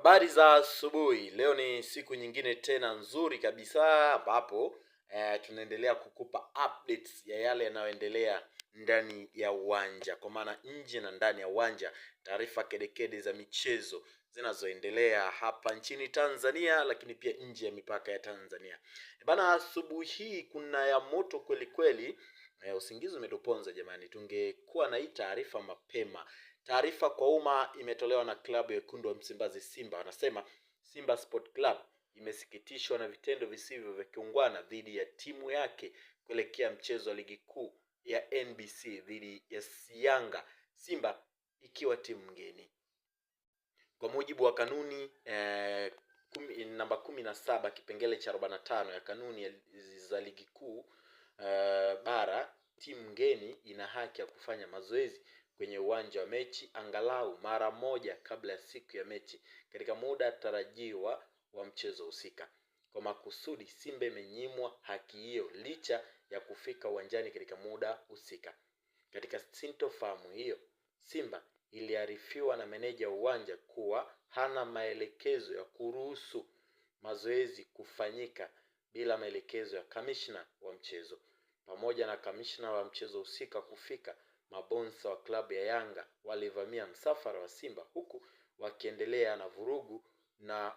Habari za asubuhi. Leo ni siku nyingine tena nzuri kabisa ambapo tunaendelea kukupa updates ya yale yanayoendelea ndani ya uwanja, kwa maana nje na ndani ya uwanja, taarifa kedekede za michezo zinazoendelea hapa nchini Tanzania, lakini pia nje ya mipaka ya Tanzania. Bana, asubuhi hii kuna ya moto kweli kweli. Usingizi umetuponza jamani, tungekuwa na hii taarifa mapema. Taarifa kwa umma imetolewa na klabu ya wekundu wa Msimbazi Simba. Wanasema Simba Sport Club imesikitishwa na vitendo visivyo vya kiungwana dhidi ya timu yake kuelekea mchezo wa ligi kuu ya NBC dhidi ya Yanga, Simba ikiwa timu mgeni. Kwa mujibu wa kanuni namba 17 kipengele cha 45 ya kanuni za ligi kuu bara, timu mgeni ina haki ya kufanya mazoezi kwenye uwanja wa mechi angalau mara moja kabla ya siku ya mechi katika muda tarajiwa wa mchezo husika. Kwa makusudi, Simba imenyimwa haki hiyo licha ya kufika uwanjani katika muda husika. Katika sintofahamu hiyo, Simba iliarifiwa na meneja wa uwanja kuwa hana maelekezo ya kuruhusu mazoezi kufanyika bila maelekezo ya kamishna wa mchezo. Pamoja na kamishna wa mchezo husika kufika, mabonsa wa klabu ya Yanga walivamia msafara wa Simba huku wakiendelea na vurugu na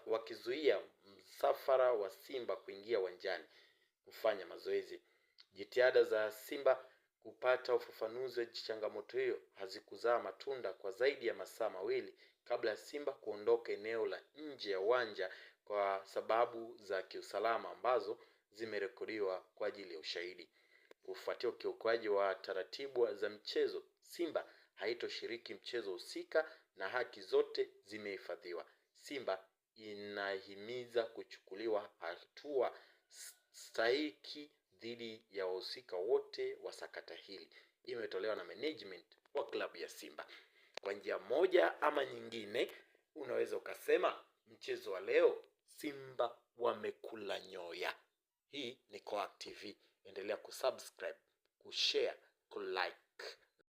wakizuia msafara wa Simba kuingia uwanjani kufanya mazoezi. Jitihada za Simba kupata ufafanuzi wa changamoto hiyo hazikuzaa matunda kwa zaidi ya masaa mawili kabla ya Simba kuondoka eneo la nje ya uwanja kwa sababu za kiusalama ambazo zimerekodiwa kwa ajili ya ushahidi. Kufuatia ukiukwaji wa taratibu za mchezo, Simba haitoshiriki mchezo husika na haki zote zimehifadhiwa. Simba inahimiza kuchukuliwa hatua stahiki dhidi ya wahusika wote wa sakata hili. Imetolewa na management wa klabu ya Simba. Kwa njia moja ama nyingine, unaweza ukasema mchezo wa leo Simba wamekula nyoya. Hii ni Coac TV. Endelea kusubscribe, kushare, kulike.